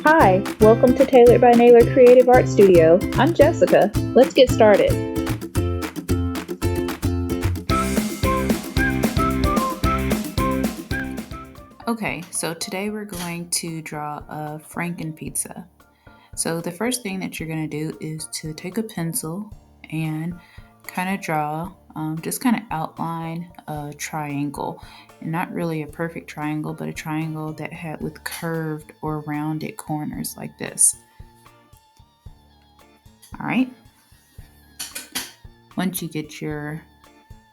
Hi, welcome to Tailored by Naylor Creative Art Studio. I'm Jessica. Let's get started. Okay, so today we're going to draw a Franken-Pizza. So the first thing that you're going to do is to take a pencil and kind of draw, just kind of outline a triangle. And not really a perfect triangle, but a triangle that had with curved or rounded corners like this. All right. Once you get the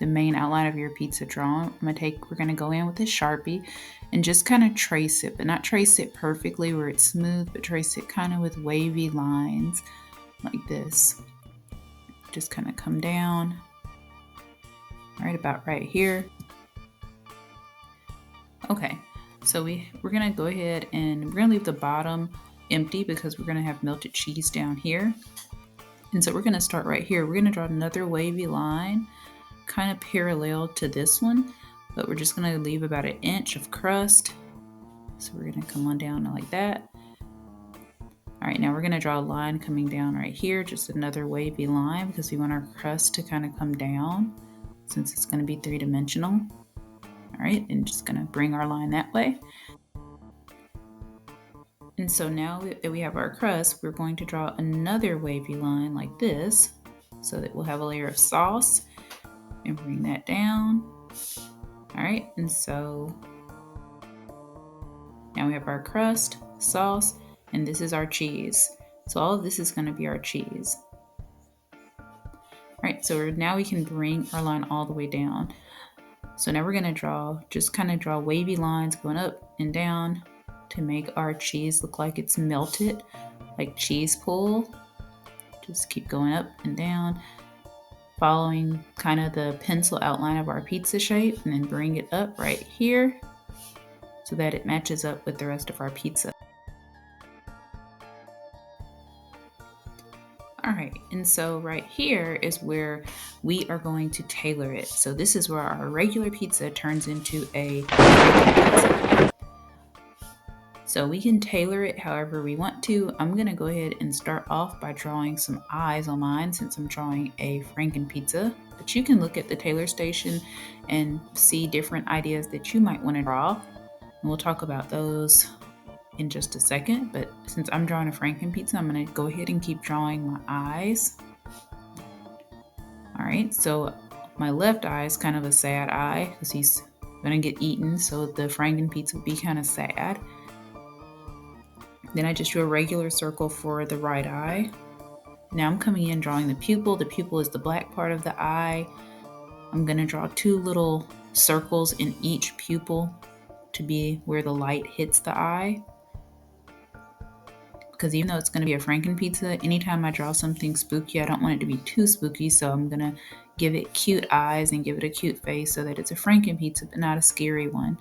main outline of your pizza drawn, we're gonna go in with a Sharpie and just kind of trace it, but not trace it perfectly where it's smooth, but trace it kind of with wavy lines like this. Just kind of come down right about right here. Okay, so we're gonna go ahead and we're gonna leave the bottom empty because we're gonna have melted cheese down here. And so we're gonna start right here. We're gonna draw another wavy line kind of parallel to this one, but we're just going to leave about an inch of crust. So we're going to come on down like that. All right, now we're going to draw a line coming down right here, just another wavy line because we want our crust to kind of come down since it's going to be three-dimensional. All right, and just going to bring our line that way. And so now that we have our crust, we're going to draw another wavy line like this so that we'll have a layer of sauce and bring that down. All right, and so now we have our crust, sauce, and this is our cheese. So all of this is going to be our cheese. All right, so now we can bring our line all the way down. So now we're going to just kind of draw wavy lines going up and down to make our cheese look like it's melted, like cheese pull. Just keep going up and down, following kind of the pencil outline of our pizza shape, and then bring it up right here so that it matches up with the rest of our pizza. All right, and so right here is where we are going to tailor it. So this is where our regular pizza turns into a pizza. So we can tailor it however we want to. I'm gonna go ahead and start off by drawing some eyes on mine since I'm drawing a Franken-Pizza. But you can look at the tailor station and see different ideas that you might want to draw. And we'll talk about those in just a second, but since I'm drawing a Franken-Pizza, I'm going to go ahead and keep drawing my eyes. All right, so my left eye is kind of a sad eye because he's going to get eaten, so the Franken-Pizza would be kind of sad. Then I just drew a regular circle for the right eye. Now I'm coming in drawing the pupil. The pupil is the black part of the eye. I'm going to draw two little circles in each pupil to be where the light hits the eye. Because even though it's going to be a Franken-Pizza, anytime I draw something spooky, I don't want it to be too spooky, so I'm going to give it cute eyes and give it a cute face so that it's a Franken-Pizza, but not a scary one.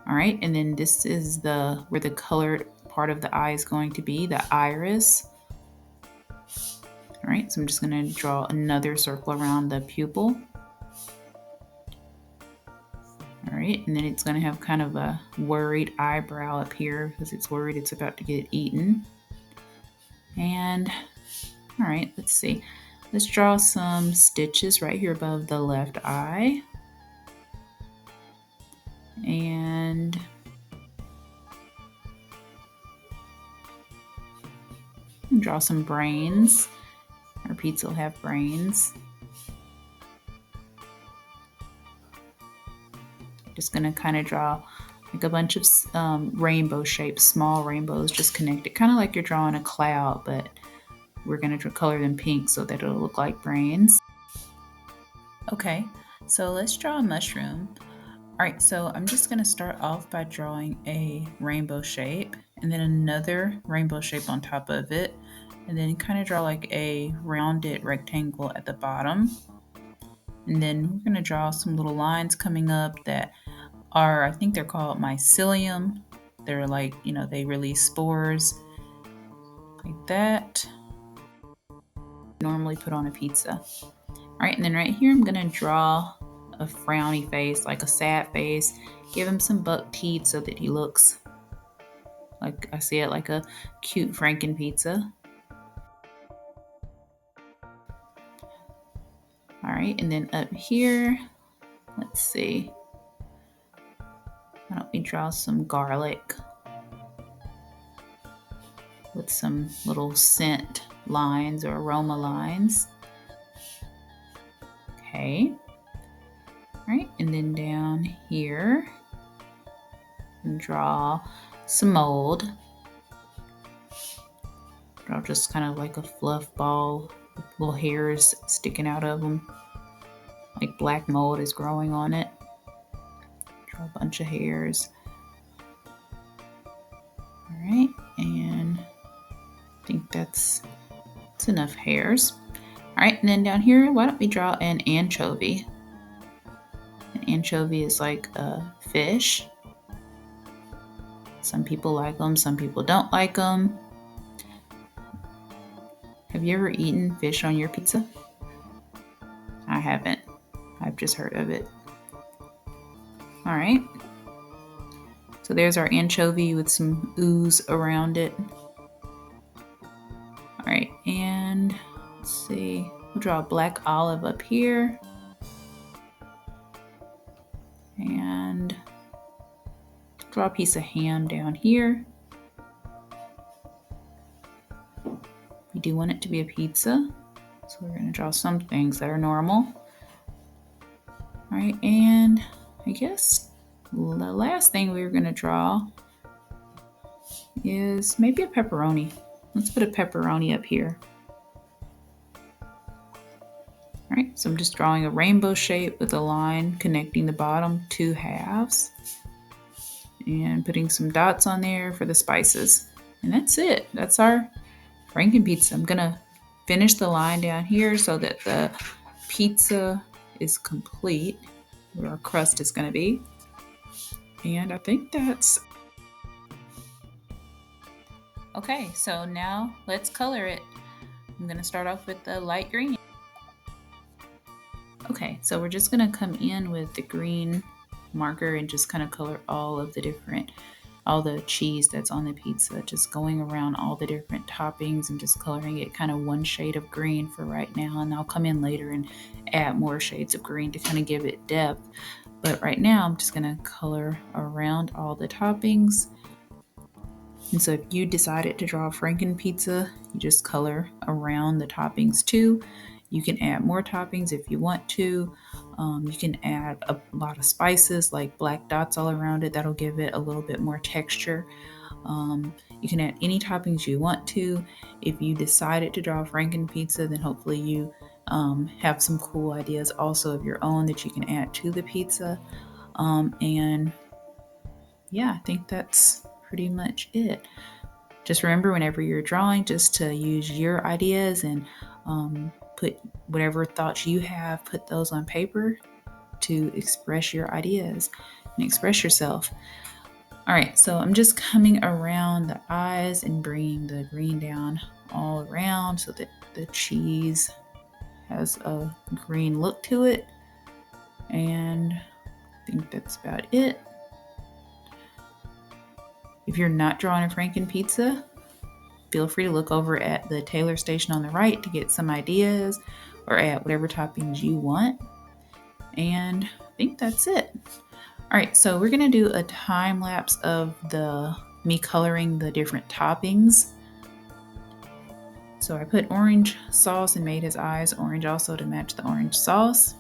All right, and then this is where the colored part of the eye is going to be, the iris. All right, so I'm just going to draw another circle around the pupil. All right, and then it's going to have kind of a worried eyebrow up here because it's worried it's about to get eaten. And all right, let's see. Let's draw some stitches right here above the left eye. And draw some brains. Our pizza will have brains. Just gonna kind of draw like a bunch of rainbow shapes, small rainbows just connected, kind of like you're drawing a cloud, but we're gonna color them pink so that it'll look like brains. Okay, so let's draw a mushroom. All right, so I'm just gonna start off by drawing a rainbow shape and then another rainbow shape on top of it, and then kind of draw like a rounded rectangle at the bottom. And then we're gonna draw some little lines coming up that are, I think they're called mycelium. They're like, they release spores like that. Normally put on a pizza. All right, and then right here I'm gonna draw a frowny face, like a sad face. Give him some buck teeth so that he looks like, I see it, like a cute Franken-Pizza. All right, and then up here, let's see. Why don't we draw some garlic with some little scent lines or aroma lines. Okay. All right, and then down here, and draw some mold. Draw just kind of like a fluff ball with little hairs sticking out of them, like black mold is growing on it. Draw a bunch of hairs. All right, and I think that's enough hairs. All right, and then down here, why don't we draw an anchovy? An anchovy is like a fish. Some people like them, some people don't like them. Have you ever eaten fish on your pizza? I haven't. I've just heard of it. All right. So there's our anchovy with some ooze around it. All right, and let's see. We'll draw a black olive up here. And draw a piece of ham down here. We do want it to be a pizza, so we're going to draw some things that are normal. All right, and I guess the last thing we're going to draw is maybe a pepperoni. Let's put a pepperoni up here. All right, so I'm just drawing a rainbow shape with a line connecting the bottom two halves and putting some dots on there for the spices. And that's it. That's our Franken-Pizza. I'm gonna finish the line down here so that the pizza is complete, where our crust is gonna be. And I think that's okay. So now let's color it. I'm gonna start off with the light green. Okay, so we're just gonna come in with the green marker and just kind of color all the cheese that's on the pizza, just going around all the different toppings and just coloring it kind of one shade of green for right now. And I'll come in later and add more shades of green to kind of give it depth. But right now I'm just gonna color around all the toppings. And so if you decided to draw a Franken-Pizza, you just color around the toppings too. You can add more toppings if you want to. You can add a lot of spices like black dots all around it. That'll give it a little bit more texture. You can add any toppings you want to. If you decided to draw a Franken-Pizza, then hopefully you have some cool ideas also of your own that you can add to the pizza. And yeah, I think that's pretty much it. Just remember, whenever you're drawing, just to use your ideas and put whatever thoughts you have, put those on paper to express your ideas and express yourself. All right, so I'm just coming around the eyes and bringing the green down all around so that the cheese has a green look to it. And I think that's about it. If you're not drawing a Franken-Pizza, feel free to look over at the Taylor station on the right to get some ideas or add whatever toppings you want. And I think that's it. All right, so we're gonna do a time lapse of me coloring the different toppings. So I put orange sauce and made his eyes orange also to match the orange sauce.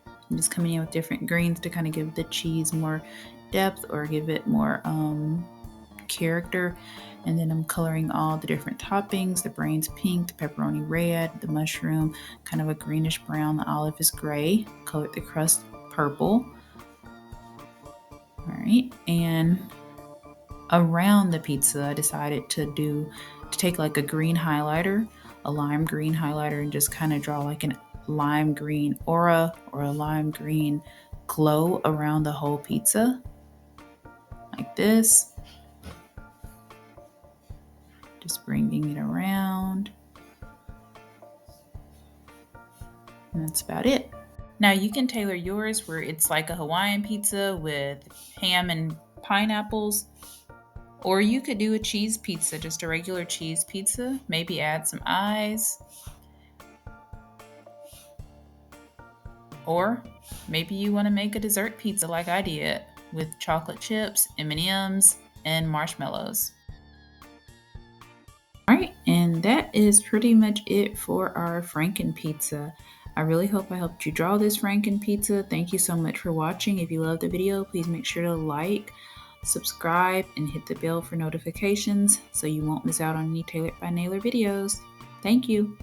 I'm just coming in with different greens to kind of give the cheese more depth or give it more character. And then I'm coloring all the different toppings. The brains pink, the pepperoni red, the mushroom kind of a greenish brown, the olive is gray. Colored the crust purple. All right, and around the pizza I decided to take like a green highlighter, a lime green highlighter, and just kind of draw like a lime green aura or a lime green glow around the whole pizza like this. Just bringing it around. And that's about it. Now you can tailor yours where it's like a Hawaiian pizza with ham and pineapples, or you could do a cheese pizza, just a regular cheese pizza, maybe add some eyes, or maybe you want to make a dessert pizza like I did with chocolate chips, M&Ms, and marshmallows. All right, and that is pretty much it for our Franken-Pizza. I really hope I helped you draw this Franken-Pizza. Thank you so much for watching. If you loved the video, please make sure to like, subscribe, and hit the bell for notifications so you won't miss out on any Tailored by Naylor videos. Thank you.